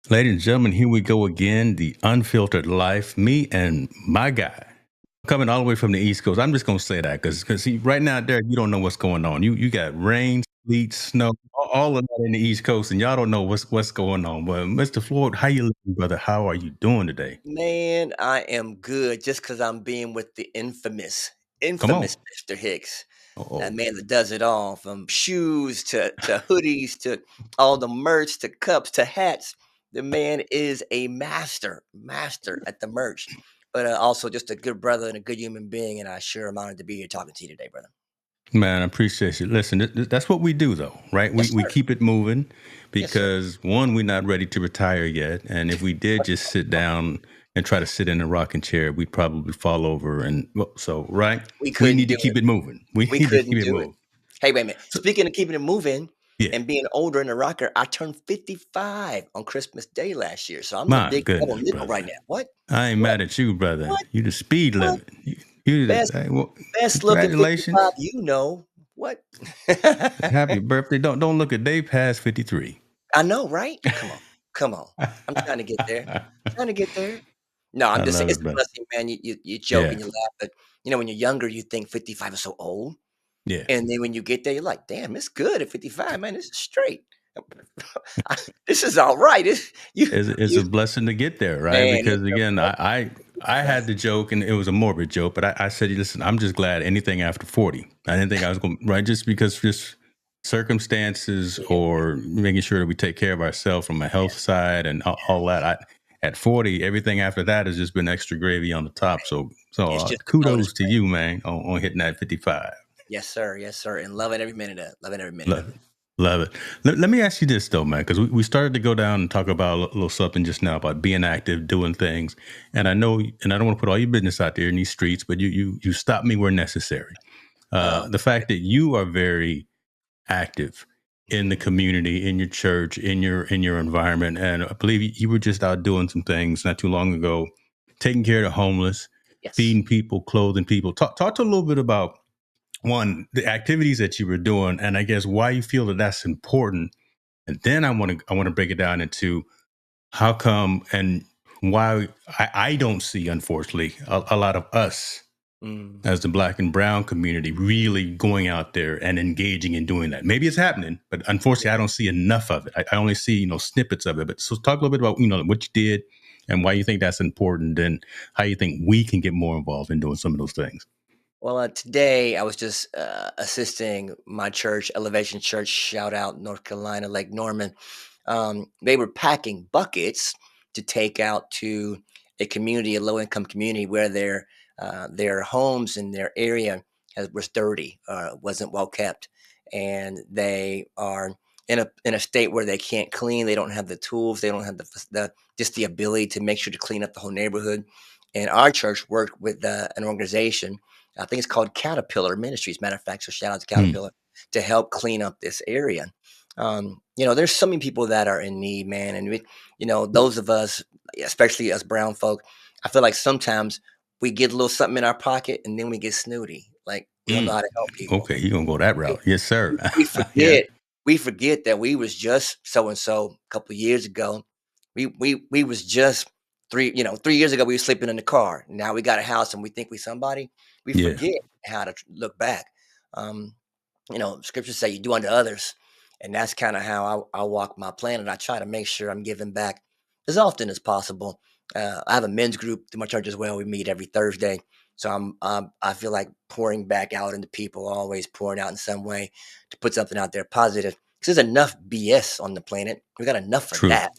Ladies and gentlemen, here we go again. The Unfiltered Life. Me and my guy coming all the way from the East Coast. I'm just gonna say that because see, right now, Derek, you don't know what's going on. You got rain, sleet, snow, all of that in the East Coast, and y'all don't know what's going on. But Mr. Floyd, how you living, brother? How are you doing today? Man, I am good just because 'cause I'm being with the infamous, Come on. infamous Mr. Hicks. That Oh, man that does it all from shoes to hoodies to all the merch to cups to hats. The man is a master at the merch, but also just a good brother and a good human being. And I sure am honored to be here talking to you today, brother. man, I appreciate you. Listen, that's what we do, though, right? Yes, We sir. keep it moving Yes, sir. because one, we're not ready to retire yet, and if we did just sit down and try to sit in a rocking chair, we'd probably fall over. And well, so, right, We we couldn't need to do it. keep it moving. We We need to couldn't keep it do it. moving. Hey, wait a minute. So, Speaking of keeping it moving yeah, and being older in the rocker, I turned 55 on Christmas Day last year, so I'm the my big double goodness, nickel right brother, now. What? I ain't What? mad at you, brother. What? You the speed What? limit. You the Best well, best looking 55 congratulations, you know. What? happy birthday. Don't look a day past 53. I know, right? Come on. Come on. I'm trying to get there. Trying to get there. No, I'm I just saying love it's it, a brother. blessing, man. You joke Yeah, and you laugh, but, when you're younger, you think 55 is so old, yeah. and then when you get there, you're like, "Damn, it's good at 55, man. This is straight. This is alright. It's you It's you a blessing to get there, right? man, Because it's a again, blessing. I had the joke, and it was a morbid joke, but I said, listen, I'm just glad anything after 40. I didn't think I was going right, just because just circumstances Yeah, or making sure that we take care of ourselves from a yeah, health side and all that. At 40, everything after that has just been extra gravy on the top. So it's just a bonus, kudos to man. you, man, on hitting that 55. Yes, sir, and loving every minute of it, loving every minute of Love it. it. Love it. Let me ask you this though, man, because we started to go down and talk about a little something just now about being active, doing things. And I know, and I don't want to put all your business out there in these streets, but you stop me where necessary. Oh, The fact that you are very active in the mhm, community, in your church, in your environment, and I believe you were just out doing some things not too long ago, taking care of the homeless, yes. feeding people, clothing people. Talk to a little bit about one, the activities that you were doing, and I guess why you feel that that's important. And then I want to break it down into how come and why I don't see, unfortunately, a lot of us Mm, as the Black and Brown community really going out there and engaging in doing that. Maybe it's happening, but unfortunately, I don't see enough of it. I only see snippets of it. But so talk a little bit about what you did and why you think that's important, and how you think we can get more involved in doing some of those things. well, today I was just, assisting my church, Elevation Church, shout out North Carolina, Lake Norman. They were packing buckets to take out to a community, a low-income community where their homes in their area was dirty, wasn't well kept, and they are in a state where they can't clean. They don't have the tools. They don't have the just the ability to make sure to clean up the whole neighborhood. And our church worked with an organization. I think it's called Caterpillar Ministries. Matter of fact, so shout out to Hmm. Caterpillar to help clean up this area. There's so many people that are in need, man, and those of us, especially us brown folk, I feel like sometimes we get a little something in our pocket and then we get snooty, like we don't know Mm. how to help people. Okay, you're gonna go that We, route. Yes, sir. we Yeah. forget, we forget that we was just so and so a couple of years ago. We was just 3 years ago we were sleeping in the car. Now we got a house and we think we somebody. We Yeah. forget how to look back. Um, Scriptures say you do unto others, and that's kind of how I walk my planet. I try to make sure I'm giving back as often as possible. I have a men's group through my church as well. We meet every Thursday, so I feel like pouring back out into people, always pouring out in some way to put something out there positive. Because there's enough BS on the planet. We got enough of True. that.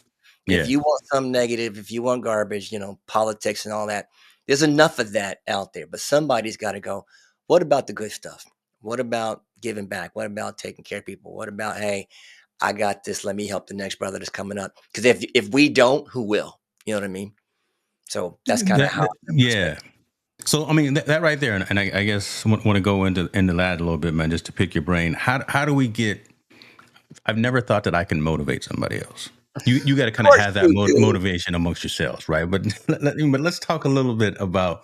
If Yeah. you want some negative, if you want garbage, politics and all that, there's enough of that out there. But somebody's got to go. What about the good stuff? What about giving back? What about taking care of people? What about, hey, I got this. Let me help the next brother that's coming up. Because if we don't, who will? You know what I mean? So that's kind of how I Yeah. perspective. So I mean that right there, and I guess want to go into that a little bit, man, just to pick your brain. How do we get? I've never thought that I can motivate somebody else. You got to Of kind of course have that you do. motivation amongst yourselves, right? But but let's talk a little bit about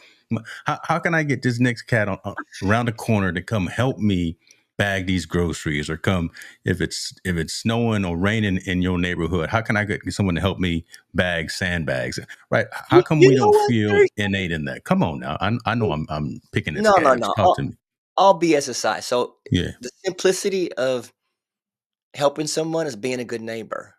how can I get this next cat around the corner to come help me bag these groceries, or come if it's snowing or raining in your neighborhood, how can I get someone to help me bag sandbags? Right? How come You we know don't what, feel Derek? innate in that? Come on now. I know I'm picking at No, no, scabs. no. Talk to me. All BS aside. So Yeah. the simplicity of helping someone is being a good neighbor.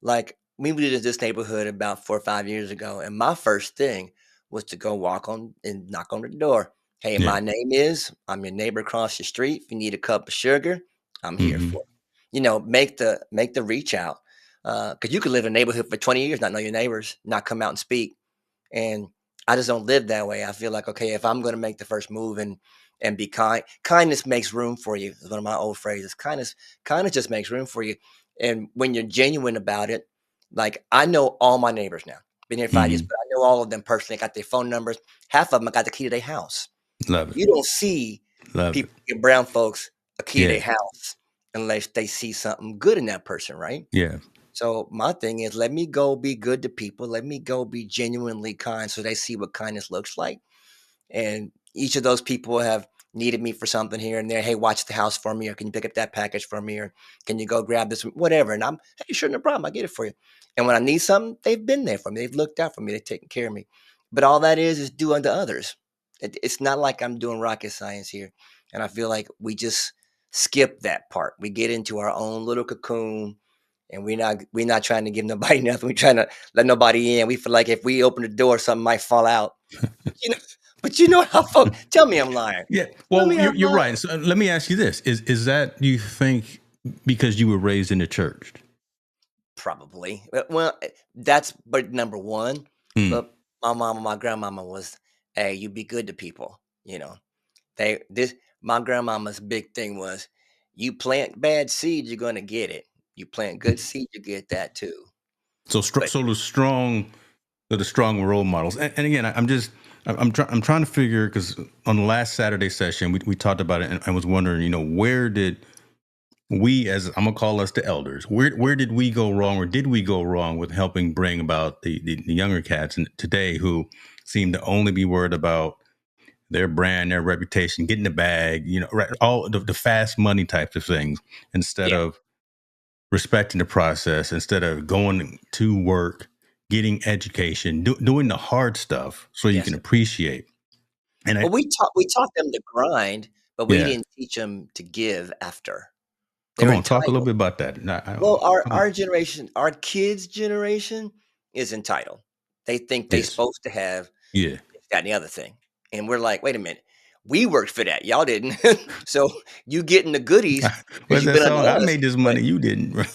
Like, we moved into this neighborhood about 4 or 5 years ago, and my first thing was to go walk on and knock on the door. "Hey, Yeah. my name I'm your neighbor across the street. If you need a cup of sugar, I'm here Hmm. for it." Make the reach out, because you could live in a neighborhood for 20 years, not know your neighbors, not come out and speak. And I just don't live that way. I feel like, okay, if I'm gonna make the first move and be kind, kindness makes room for you. Is one of my old phrases. Kindness just makes room for you. And when you're genuine about it, like I know all my neighbors now. Been here 5 years, Hmm. but I know all of them personally. I got their phone numbers. Half of them I got the key to their house. Love it. You don't see Love it. people give brown folks a key to their Yeah. house unless they see something good in that person, right? Yeah. So my thing is, let me go be good to people. Let me go be genuinely kind, so they see what kindness looks like. And each of those people have needed me for something here and there. Hey, watch the house for me, or can you pick up that package for me, or can you go grab this, whatever. And I'm, hey, sure, no problem. I get it for you. And when I need something, they've been there for me. They've looked out for me. They've taken care of me. But all that is do unto others. It's not like I'm doing rocket science here. And I feel like we just skip that part. We get into our own little cocoon, and we're not trying to give nobody nothing. We're trying to let nobody in. We feel like if we open the door, something might fall out. You know, but you know how folks tell me I'm lying. Yeah. Tell Well, me I'm you're lying. right. So let me ask you this: Is that, do you think, because you were raised in the church? Probably. Well, that's but number one. Mm. But my mama, my grandmama was, hey, you be good to people. My grandmama's big thing was, you plant bad seed, you're gonna get it. You plant good seed, you get that too. So, But so the strong role models. And again, I'm trying to figure, because on the last Saturday session we talked about it, and I was wondering, where did we, as I'm gonna call us the elders, where did we go wrong, or did we go wrong with helping bring about the younger cats today, who seem to only be worried about their brand, their reputation, getting the bag, right, all the fast money types of things, instead yeah, of respecting the process, instead of going to work, getting education, doing the hard stuff so you yes, can sir. appreciate. And Well, we taught them to grind, but we yeah, didn't teach them to give after. come They're on, talk a little entitled. bit about that. Well, our Come on. our generation, our kids' generation is entitled. They think they Yes. supposed to have Yeah. this, that, and the other thing. And we're like, "Wait a minute. We worked for that. Y'all didn't." So, you getting the goodies because What's you've that been under song? I us, made this but money, you didn't.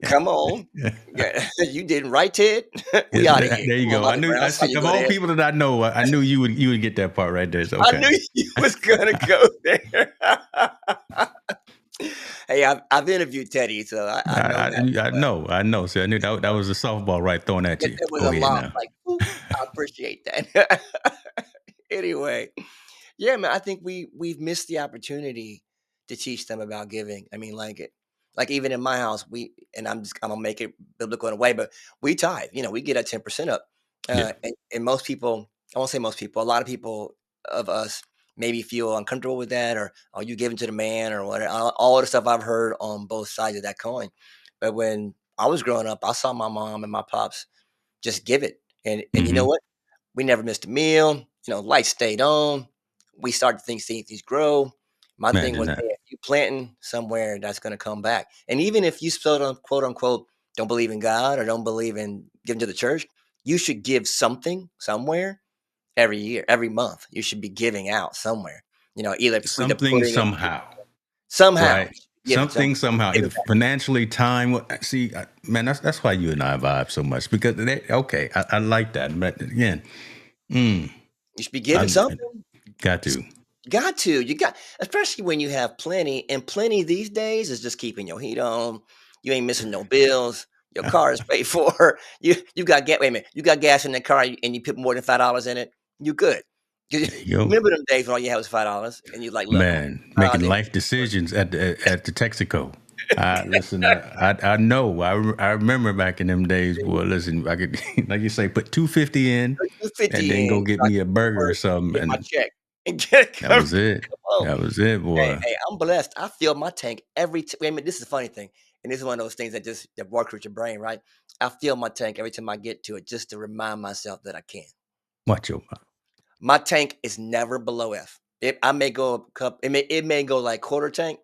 come on. Yeah. Yeah, you didn't, right, Ted? We Yes, out of here. there you Come on, go. I Bobby knew. Brown. I I saw see. you Of go all there. people that I know, I knew you would get that part right there. So I okay. knew you was gonna go there. Hey, I've interviewed Teddy, so I know that well. I know. See, I knew that was a softball right thrown at you. It was Go a ahead lot now. like, "Oop, I appreciate that." Anyway, yeah, man, I think we've missed the opportunity to teach them about giving. I mean, like even in my house, I'm gonna make it biblical in a way, but we tithe. We get a 10% up. Yeah. And most people, I won't say most people, a lot of people of us maybe feel uncomfortable with that, or are you giving to the man, or whatever. All the stuff I've heard on both sides of that coin. But when I was growing up, I saw my mom and my pops just give it, and you know Hmm. what? We never missed a meal. Lights stayed on. We started to seeing things grow. My thing Imagine was, that. hey, if you planting somewhere, that's going to come back. And even if you still don't, quote unquote, don't believe in God or don't believe in giving to the church, you should give something somewhere every year, every month. You should be giving out somewhere. Either Something putting it somehow. somehow, Right. you should be giving Something somewhere, somehow, either giving back. financially, time. See, man, that's why you and I vibe so much, because okay, I like that. But again, mm, You should be giving I something. got to. Got to. You got, especially when you have plenty, and plenty these days is just keeping your heat on. You ain't missing no bills. Your car is paid for. You got gas. Wait a minute. You got gas in the car, and you put more than $5 in it. You good. You There you go. remember them days when all you had was $5, and you're like, "Look, I'm Man, making need life decisions at the Texaco. Listen, I know. I remember back in them days, boy. Listen, I could, like you say, put 250 in, put and 250 then in go so get I me a can go to burger or work, something. get my And check." and get That come was it. come on. That was it, Hey, boy. hey, I'm blessed. I fill my tank every t wait a minute, this is the funny thing, and this is one of those things that works with your brain, right? I fill my tank every time I get to it just to remind myself that I can. Watch your mouth. My tank is never below F. I may go a cup it may go like quarter tank.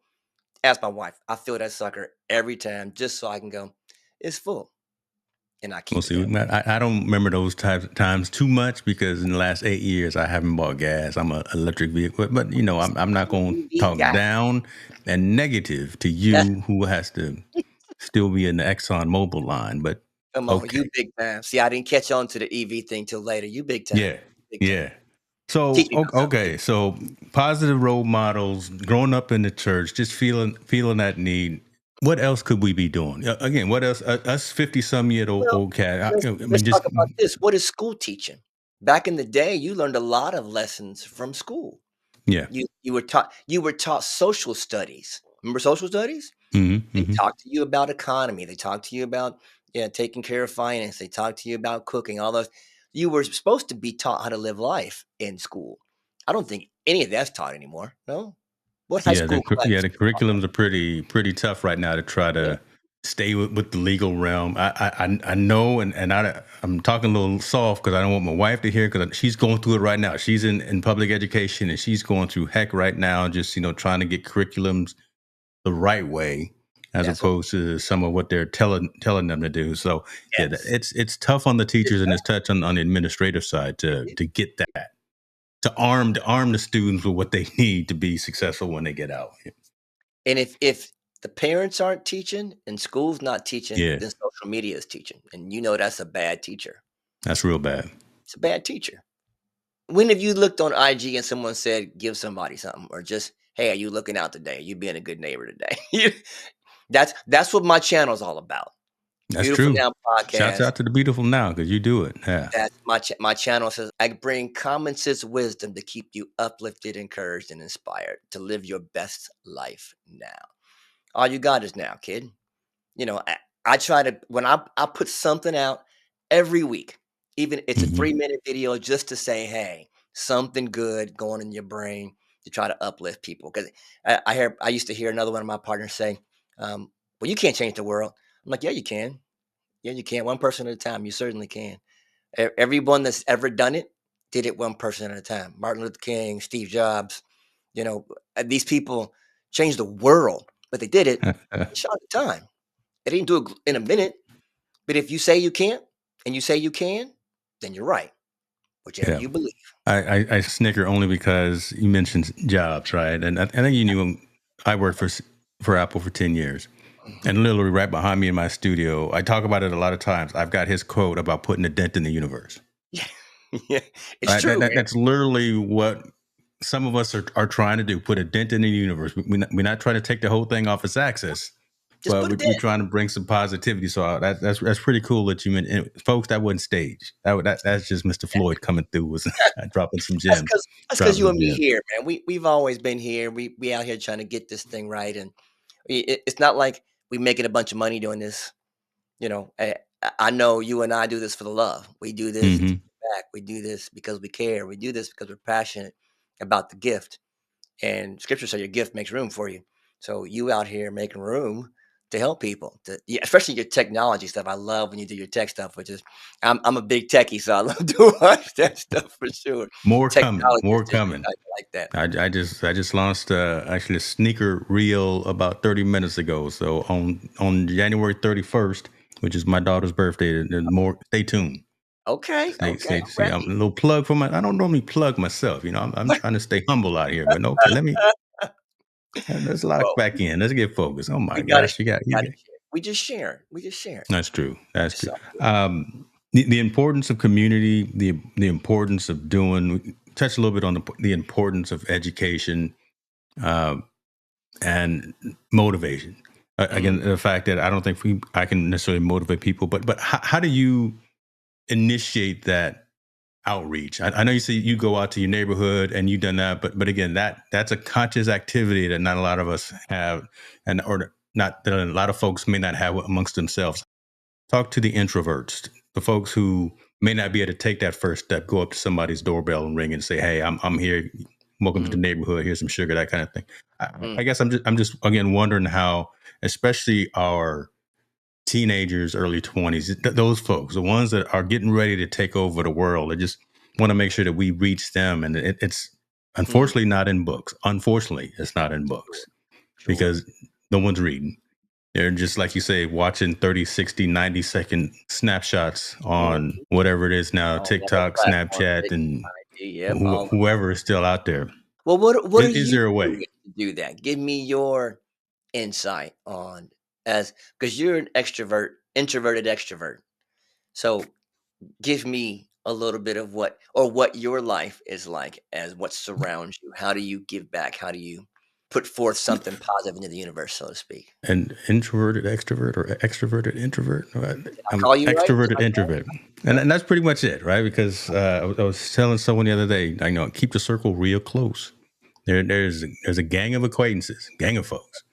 Ask my wife. I fill that sucker every time just so I can go, "It's full," and I We'll keep it see. that way. I don't remember those types of times too much because in the last 8 years I haven't bought gas. I'm an electric vehicle, but I'm not going to EV talk guy. down and negative to That's you who has to still be in the Exxon Mobil line. But come on, you okay, big time. See, I didn't catch on to the EV thing till later. You big time. yeah, Big time. yeah. So Teach me about something, okay, kid. so positive role models, growing up in the church, just feeling that need. What else could we be doing? Again, what else? Us 50-some-year Well, old cat. let's I let's mean, talk just about this. What is school teaching? Back in the day, you learned a lot of lessons from school. yeah. You were taught social studies. Remember social studies? Hmm, They hmm. talk to you about economy. They talk to you about, yeah, taking care of finance. They talk to you about cooking, all those. You were supposed to be taught how to live life in school. I don't think any of that's taught anymore. No? What high Yeah, school class the taught that? curriculums are pretty tough right now to try Yeah, to stay with the legal realm. I know, and I'm talking a little soft because I don't want my wife to hear because she's going through it right now. She's in public education and she's going through heck right now, just trying to get curriculums the right way as that's what opposed to some of what they're telling them to do. So yeah, yes. it's tough on the It's teachers and it's tough. tough on the administrative side It to is. get that to arm the students with what they need to be successful when they get out. And if the parents aren't teaching and school's not teaching, Yeah, then social media is teaching. And you know that's a bad teacher. that's real bad. It's a bad teacher. When have you looked on IG and someone said, "Give somebody something," or just, "Hey, are you looking out today? You being a good neighbor today?" That's what my channel is all about. That's Beautiful true. Now Shouts podcast. out to the beautiful now because you do it. Yeah. That's my channel says I bring common sense wisdom to keep you uplifted, encouraged, and inspired to live your best life now. All you got is now, kid. I try to when I put something out every week, even it's a Hmm. 3-minute video just to say, "Hey, something good going in your brain," to try to uplift people. Because I used to hear another one of my partners say, "Well, you can't change the world." I'm like, "Yeah, you can. Yeah, you can. One person at a time. You certainly can. Everyone that's ever done it did it one person at a time. Martin Luther King, Steve Jobs, these people changed the world, but they did it in a short time. They didn't do it in a minute. But if you say you can't and you say you can, then you're right, whichever Yeah. you believe. I snicker only because you mentioned jobs, right? And I think you knew I worked for Apple for 10 years. Mhm. And literally right behind me in my studio, I talk about it a lot of times. I've got his quote about putting a dent in the universe. Yeah. Yeah. It's Right? true, man. That's literally what some of us are trying to do, put a dent in the universe. We're not trying to take the whole thing off its axis, Just but put we, it we're in. trying to bring some positivity. So that's pretty cool that you meant, and folks. That wasn't staged. That's just Mr. Floyd coming through, was dropping some That's gems, because that's because dropping you some and me gems. here, man. We've always been here. We out here trying to get this thing right, and it's not like we making a bunch of money doing this. I know you and I do this for the love. We do this to Hmm. give back. We do this because we care. We do this because we're passionate about the gift. And scripture said your gift makes room for you. So you out here making room to help people, yeah, especially your technology stuff. I love when you do your tech stuff, which is I'm a big techie, so I love to watch that stuff for sure. More coming, Technology is more just coming. like that. I just launched actually a sneaker reel about 30 minutes ago. So on January 31st, which is my daughter's birthday, there's more. Stay tuned. Okay, okay, I'm See, I'm a ready. little plug for my. I don't normally plug myself. I'm trying to stay humble out here. But okay, let's lock Well, back in. Let's get focused. Oh my we gotta gosh, share. We you gotta got. share. We just share. We just share. That's true. That's It's true. all good. The importance of community, the importance of doing. Touch a little bit on the importance of education uh, and motivation. Mm, Again, the fact that I don't think I can necessarily motivate people, but how do you initiate that outreach? I know you say you go out to your neighborhood and you've done that, but again, that's a conscious activity that not a lot of us have, and or not that a lot of folks may not have amongst themselves. Talk to the introverts, the folks who may not be able to take that first step, go up to somebody's doorbell and ring and say, "Hey, I'm here. welcome to the Mm, neighborhood. Here's some sugar, that kind of thing. mm, I guess I'm just again wondering how, especially our teenagers, early 20s, those folks, the ones that are getting ready to take over the world, I just want to make sure that we reach them. And it's mm. unfortunately not in books. Unfortunately, it's not in Sure, books sure, because no one's reading. They're just, like you say, watching 30, 60, 90-second snapshots mm. on whatever it is now, On whatever TikTok, platform, Snapchat, TikTok, and IG, yep, all. whoever is still out there. Well, what are Is you there a way? doing to do that? Give me your insight on, as because you're an extrovert, introverted extrovert. So give me a little bit of what your life is like as what surrounds you. How do you give back? How do you put forth something positive into the universe, so to speak? An introverted extrovert or extroverted introvert? Did I I'm call you right? Did extroverted I call introvert. you? And that's pretty much it, right? Because I was telling someone the other day, I know, keep the circle real close. There's a gang of acquaintances, gang of folks,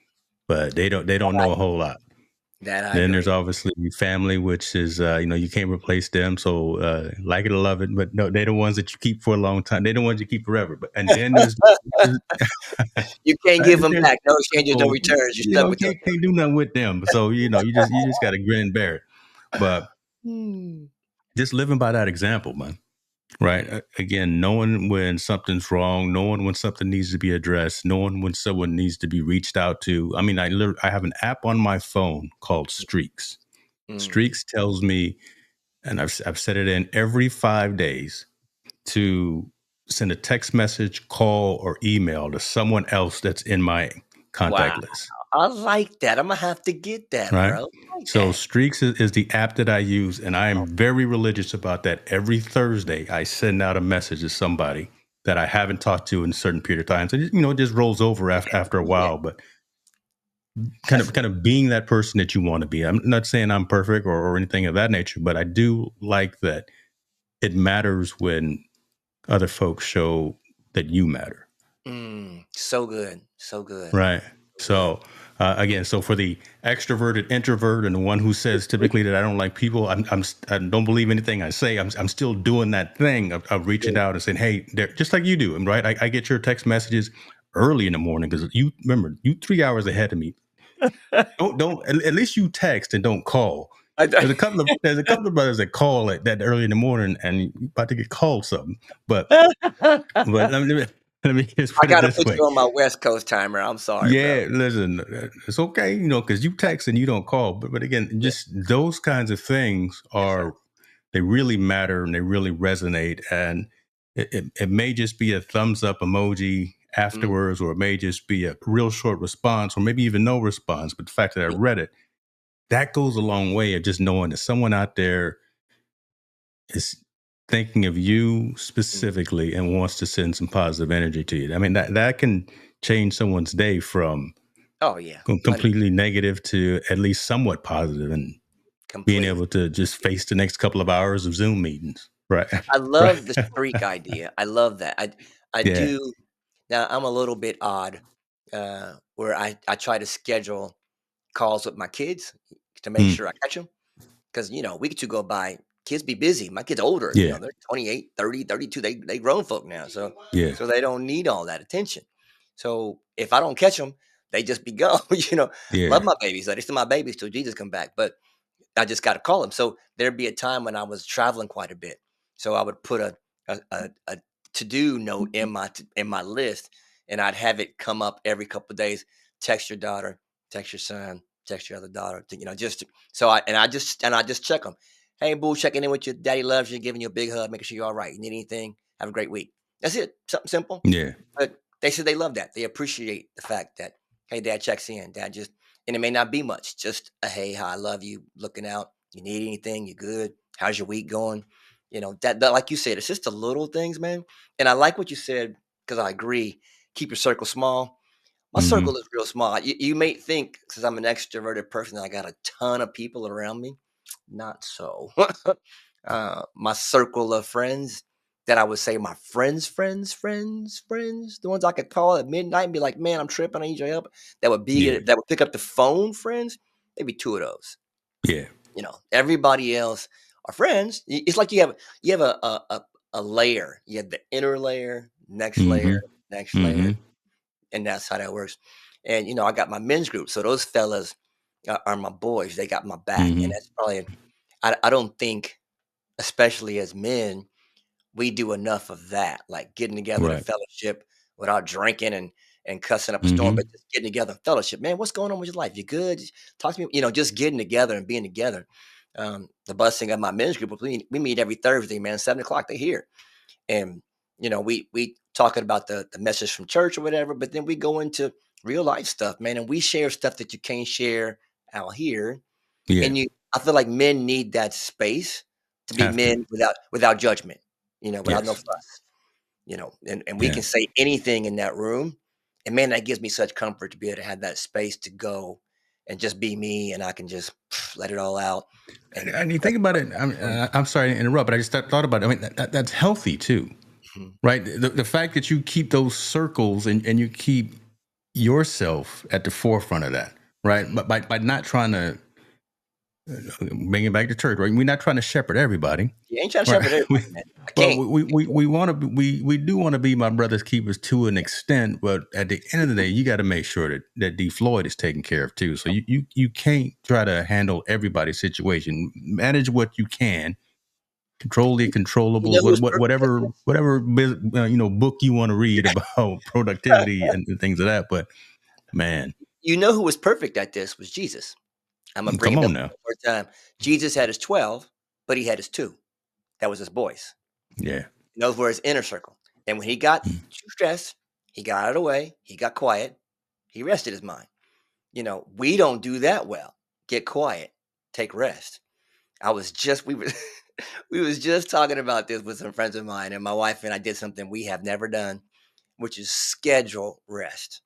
but they don't That know a whole lot. I Then there's agree. obviously family, which is you can't replace them. So like it or love it, but no, they're the ones that you keep for a long time. They're the ones you keep forever. But and then there's You can't give right, them there's back. No exchanges, no people, returns. You're stuck with those can't do nothing with them. So you just got to grin and bear it. But Hmm. just living by that example, man. Right. Mm. Again, knowing when something's wrong, knowing when something needs to be addressed, knowing when someone needs to be reached out to. I mean, I have an app on my phone called Streaks. Mm. Streaks tells me, and I've set it in every 5 days to send a text message, call, or email to someone else that's in my Wow. contact list. I like that. Imma have to get that, Right. bro. I like So that. Streaks is the app that I use, and I am very religious about that. Every Thursday, I send out a message to somebody that I haven't talked to in a certain period of time. So it just rolls over after a Yeah, while. But kind that's of kind of being that person that you want to be. I'm not saying I'm perfect or anything of that nature, but I do like that it matters when other folks show that you matter. so good, so good, Right. so good. So again, so for the extroverted introvert and the one who says typically that I don't like people, I don't believe anything I say. I'm still doing that thing of reaching Yeah. out and saying, hey, just like you do, right? I get your text messages early in the morning because you remember you 3 hours ahead of me. Don't at least you text and don't call. I There's a couple of brothers that call at that early in the morning and you about to get called something. But but let me just put it gotta this put way. you on my West Coast timer. I'm sorry, bro. Yeah, listen, it's okay, because you text and you don't call. But again, Yeah. just those kinds of things Yes, sir. they really matter and they really resonate. And it may just be a thumbs up emoji Mm, afterwards, or it may just be a real short response, or maybe even no response. But the fact that I yeah, read it, that goes a long way of just knowing that someone out there is thinking of you mm. specifically and wants to send some positive energy to you. I mean, that can change someone's day from Oh, yeah, completely 100%. negative to at least somewhat positive, and being Completely. able to just face the next couple of hours of Zoom meetings. Right. I Right. love the streak idea. I love that. I Yeah. do. Now, I'm a little bit odd, where I try to schedule calls with my kids to make Mm. sure I catch them. 'Cause, week or 2 go by, kids be busy. My kid's older, Yeah. they're 28, 30, 32. They grown folk now, so Yeah. they don't need all that attention. So, if I don't catch them, they just be gone, you know? Love Yeah. my babies, they're still my babies till Jesus come back, but I just gotta call them. So, there'd be a time when I was traveling quite a bit. So, I would put a to-do note in my list, and I'd have it come up every couple of days, "Text your daughter, text your son, text your other daughter," just so I just check them. "Hey, boo, checking in with you. Daddy loves you, giving you a big hug, making sure you're all right. You need anything? Have a great week." That's it. Something simple. Yeah. But they said they love that. They appreciate the fact that, "Hey, dad checks in. Dad just," and it may not be much, just a, "Hey, how I love you, looking out. You need anything? You good? How's your week going?" That like you said, it's just the little things, man. And I like what you said because I agree. Keep your circle small. My circle Hmm. is real small. You may think because I'm an extroverted person, I got a ton of people around me. Not so. My circle of friends that I would say my friends, the ones I could call at midnight and be like, "Man, I'm tripping. I need your help." Yeah. That would pick up the phone. Friends, maybe two of those. Yeah. Everybody else are friends. It's like you have a layer. You have the inner layer, next layer, Hmm. next layer, Mhm. and that's how that works. And I got my men's group, so those fellas are my boys. They got my back, and Mhm. that's probably I don't think, especially as men, we do enough of that, like getting together to Right. fellowship without drinking and cussing up a storm, but Mhm. just getting together and fellowship. Man, what's going on with your life? You good? Talk to me. Just getting together and being together. The blessing of my men's group, we meet every Thursday, man, 7 o'clock. They here, and we talking about the message from church or whatever, but then we go into real life stuff, man, and we share stuff that you can't share out here. Yeah. And I feel like men need that space to be Have to. men without judgment, without no Yes. fuss, and we Yeah. can say anything in that room. And man, that gives me such comfort to be able to have that space to go and just be me, and I can just let it all out. And And you that's think about it, I'm sorry to interrupt, but I just thought about it. I mean, that's healthy too, Mhm. right? The fact that you keep those circles and you keep yourself at the forefront of that, right? Mhm. But by not trying to bring it back to church, right? We're not trying to shepherd everybody, You ain't trying to right? shepherd everybody, man. I Well, can't. we want to we do want to be my brother's keepers to an extent, but at the end of the day, you got to make sure that D Floyd is taken care of too. So you can't try to handle everybody's situation. Manage what you can, control the You know controllables. who's perfect at this? Whatever book you want to read about productivity and things of that. But man, You know who was perfect at this was Jesus. Imma bring come it back on one now, more time. Jesus had his 12, but he had his 2. That was his boys. yeah, Those were his inner circle. And when he got mm, too stressed, he got out of the way, he got quiet, he rested his mind. We don't do that well. Get quiet, take rest. I was just we were we was just talking about this with some friends of mine, and my wife and I did something we have never done, which is schedule rest.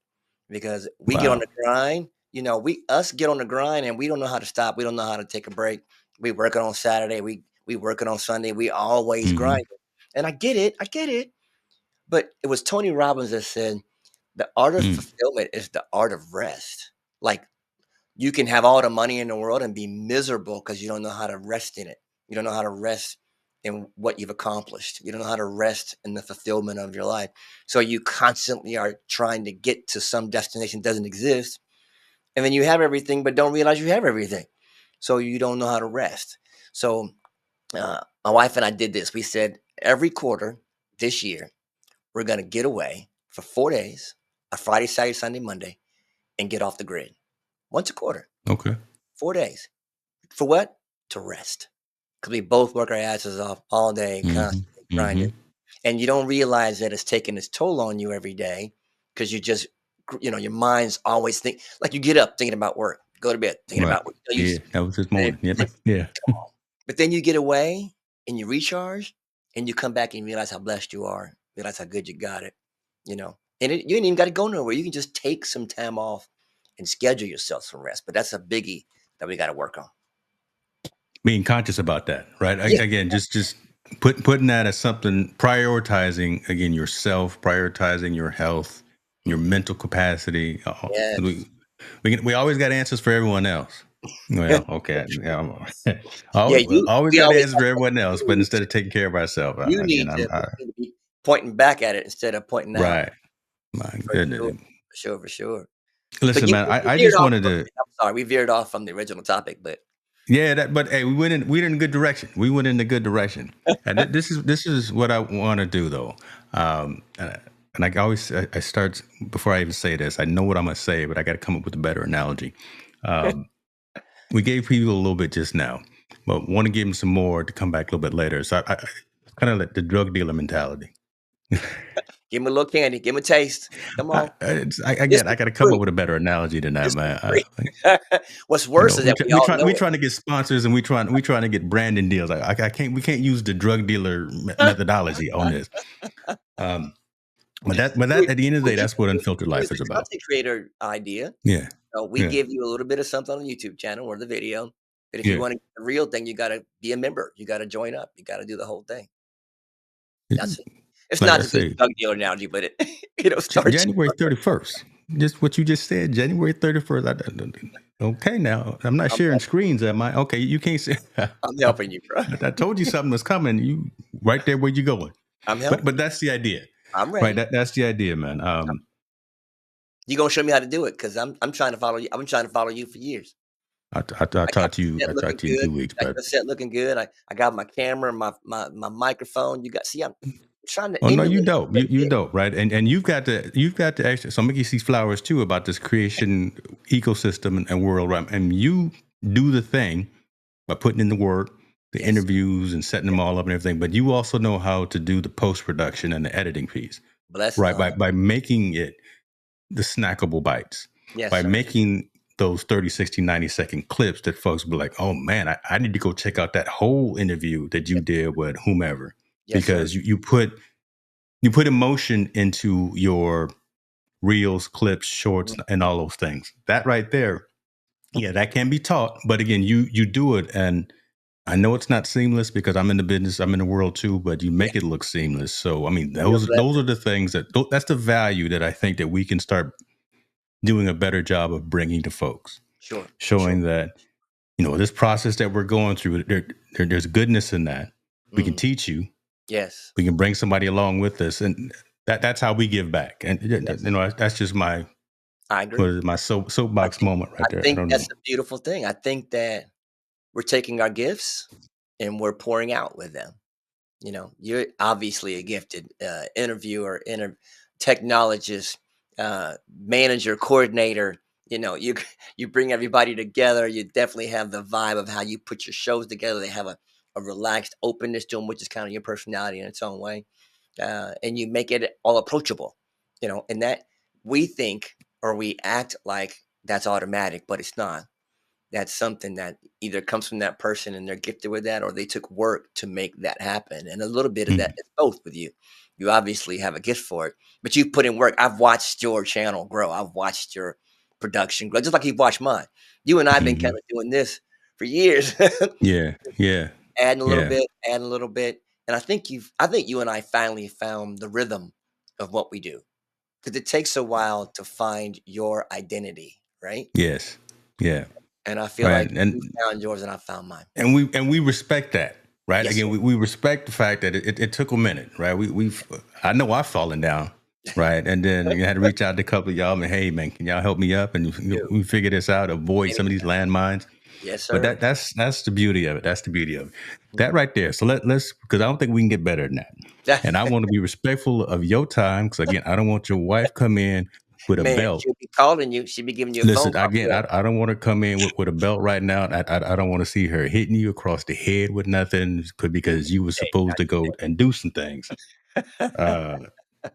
Because we get on wow, the grind, we us get on the grind and we don't know how to stop. We don't know how to take a break. We working on Saturday, we working on Sunday, we always hmm grinding. And I get it. But it was Tony Robbins that said, the art of mm, fulfillment is the art of rest. Like you can have all the money in the world and be miserable because you don't know how to rest in it. You don't know how to rest in what you've accomplished. You don't know how to rest in the fulfillment of your life. So you constantly are trying to get to some destination that doesn't exist. And then you have everything, but don't realize you have everything. So you don't know how to rest. So my wife and I did this. We said every quarter this year, we're going to get away for 4 days, a Friday, Saturday, Sunday, Monday, and get off the grid once a quarter, okay, 4 days. For what? To rest. Because we both work our asses off all day, hmm constantly grinding. hmm And you don't realize that it's taking its toll on you every day because you just, your mind's always like you get up thinking about work, go to bed thinking right, about work. yeah, that was this And morning. Yep, it's yeah. come on. But then you get away and you recharge and you come back and realize how blessed you are, realize how good you got it. And you ain't even got to go nowhere. You can just take some time off and schedule yourself some rest. But that's a biggie that we got to work on. Being conscious about that, right? Yeah. Again, just putting that as something, prioritizing again yourself, prioritizing your health, your Mhm. mental capacity. Yes. We always got answers for everyone else. Well, okay, yeah, Yeah, always we got always answers have for something everyone else, you but need instead to of taking care of ourselves, you again, need to we need to be pointing back at it instead of pointing out. right. My For sure, goodness. for sure, for sure. So Listen, you man, we I veered just off wanted from to. I'm sorry, we veered off from the original topic, but Yeah, but hey, we went in a good direction. We went in a good direction. And this is what I want to do though. And I always I start before I even say this. I know what I'm gonna say, but I got to come up with a better analogy. Um, we gave people a little bit just now, but want to give them some more to come back a little bit later. So I kind of like the drug dealer mentality. give 'em a little candy, give 'em a taste. Come on. This Again, I is got to come up free. with a better analogy than that, This is man. free. What's worse is that we all We know it. trying to get sponsors and we trying to get branding deals. I can't we can't use the drug dealer methodology on this. Um, but that We at the end of the we day, use that's what we Unfiltered use Life the is about. content creator idea. Yeah, We yeah, give you a little bit of something on the YouTube channel or the video, but if you yeah. wanna get the real thing, you gotta be a member. You gotta join up. You gotta do the whole thing. That's it. It's Like not I to do say, a drug dealer analogy, but it starts you January 31st. Just what you just said, January 31st. Okay, now I'm not I'm sharing helping screens at my. Okay, you can't say. I'm helping you, bro. I told you something was coming. You right there where you going. I'm helping But you. that's the idea. I'm Right. ready. That's the idea, man. You gonna show me how to do it? Because I'm trying to follow you. I've been trying to follow you for years. I I got talked to you. my set I looking talked to you in good. 2 weeks, Got but your set looking good. I got my camera, my microphone. You got see, I'm trying to oh no, you emulate dope. what You you did. dope, right? And you've got to actually. So I'm gonna get these flowers too about this creation ecosystem and world, right? And you do the thing by putting in the work, the Yes, interviews, and setting them yes. all up and everything. But you also know how to do the post production and the editing piece, Blessed and right? By honored. by making it the snackable bites, Yes, by sir. making those 30, 60, 90-second clips that folks be like, oh man, I need to go check out that whole interview that you Yes, did with whomever. yes, sir. Because you put emotion into your reels, clips, shorts, Mhm. and all those things. That right there, yeah, that can be taught. But again, you do it, and I know it's not seamless because I'm in the business, I'm in the world too. But you Yeah, make it look seamless. So I mean, you're a those blessing. are the things that's the value that I think that we can start doing a better job of bringing to folks, Sure, sure. showing that this process that we're going through, there's goodness in that. We can Mhm. teach you, Yes, we can bring somebody along with us, and that's how we give back. And yes. that's just my I what agree. is it, my I soapbox think moment I right there. I think don't know. that's a beautiful thing. I think that we're taking our gifts and we're pouring out with them. You know, you're obviously a gifted interviewer, technologist, manager, coordinator. You know, you you bring everybody together. You definitely have the vibe of how you put your shows together. They have a relaxed openness to them, which is kind of your personality in its own way, and you make it all approachable. You know, and that we think or we act like that's automatic, but it's not. That's something that either comes from that person and they're gifted with that, or they took work to make that happen. And a little bit of that Mhm. is both with you. You obviously have a gift for it, but you've put in work. I've watched your channel grow. I've watched your production grow, just like you've watched mine. You and I have been kind Mhm. of doing this for years, Yeah, yeah, yeah, adding a little bit. And I think you and I finally found the rhythm of what we do because it takes a while to find your identity, right? yes, yeah, And I feel right. like you found yours and I found mine. And we respect that, right? Yes, Again, sir. we respect the fact that it took a minute, right? We've I know I've fallen down, right? And then you had to reach out to a couple of y'all and hey man, can y'all help me up and Do. we figure this out, avoid some of these Anytime. landmines. Yes, But sir. that's the beauty of it. That's the beauty of it. That Mhm. right there. So let's because I don't think we can get better than that. And I want to be respectful of your time because again, I don't want your wife come in with a Man, belt. she'll be calling you. She'll be giving you a phone Listen, call. again, Good. I don't want to come in with a belt right now. I don't want to see her hitting you across the head with nothing Do because you were today, supposed not to go and do some things. today. Uh,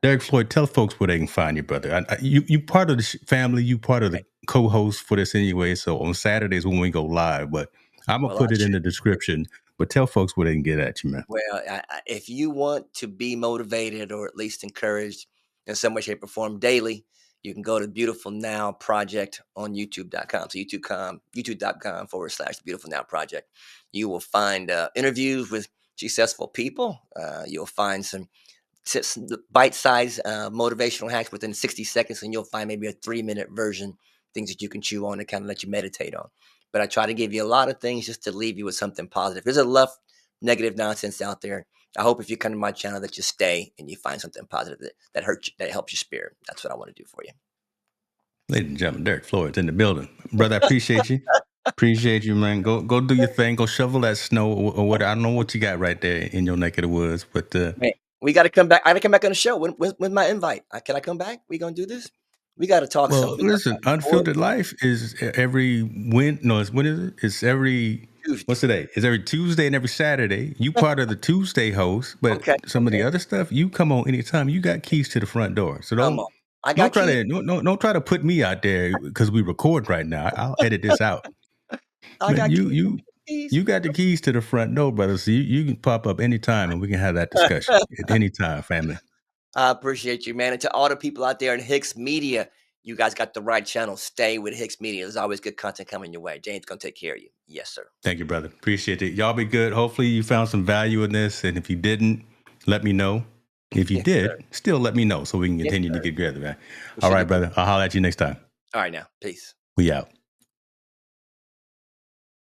Derrick Floyd, tell folks where they can find you, brother. You part of the family. You part of the Right. co-host for this anyway. So on Saturdays when we go live, but I'm gonna Well, I put it in sure the description. But tell folks where they can get at you, man. well, if you want to be motivated or at least encouraged in some way, shape, or form daily, you can go to Beautiful Now Project on YouTube.com. So YouTube.com/The Beautiful Now Project. You will find interviews with successful people. You'll find some bite-sized motivational hacks within 60 seconds, and you'll find maybe a 3-minute version, things that you can chew on and kind of let you meditate on. But I try to give you a lot of things just to leave you with something positive. There's a left negative nonsense out there. I hope if you come to my channel that you stay and you find something positive that hurts you, that helps your spirit. That's what I want to do for you. Ladies and gentlemen, Derrick Floyd's in the building, brother. I appreciate you. Appreciate you, man. Go do your thing. Go shovel that snow or what. I don't know what you got right there in your neck of the woods, but Man, we got to come back. I got to come back on the show. When's my invite? Can I come back? We gonna do this? We got to talk some. well, We got to listen, talk sports. Unfiltered Life is every when no, it's when is it? It's every Tuesday. what's today? It's every Tuesday and every Saturday. You part of the Tuesday host, but Okay. some of the Okay. other stuff you come on anytime. You got keys to the front door, so Come don't on. I got don't try keys. to don't try to put me out there because we record right now. I'll edit this out. I But got you keys. you Keys. you got the keys to the front door, brother. So you can pop up anytime and we can have that discussion at any time, family. I appreciate you, man. And to all the people out there in Hicks Media, you guys got the right channel. Stay with Hicks Media. There's always good content coming your way. James gonna take care of you. Yes, sir. Thank you, brother. Appreciate it. Y'all be good. Hopefully you found some value in this. And if you didn't, let me know. If you Yes, sir. did, still let me know so we can Yes, continue to sir. get together, man. We All should right, do better. brother. I'll holler at you next time. All right, now. Peace. We out.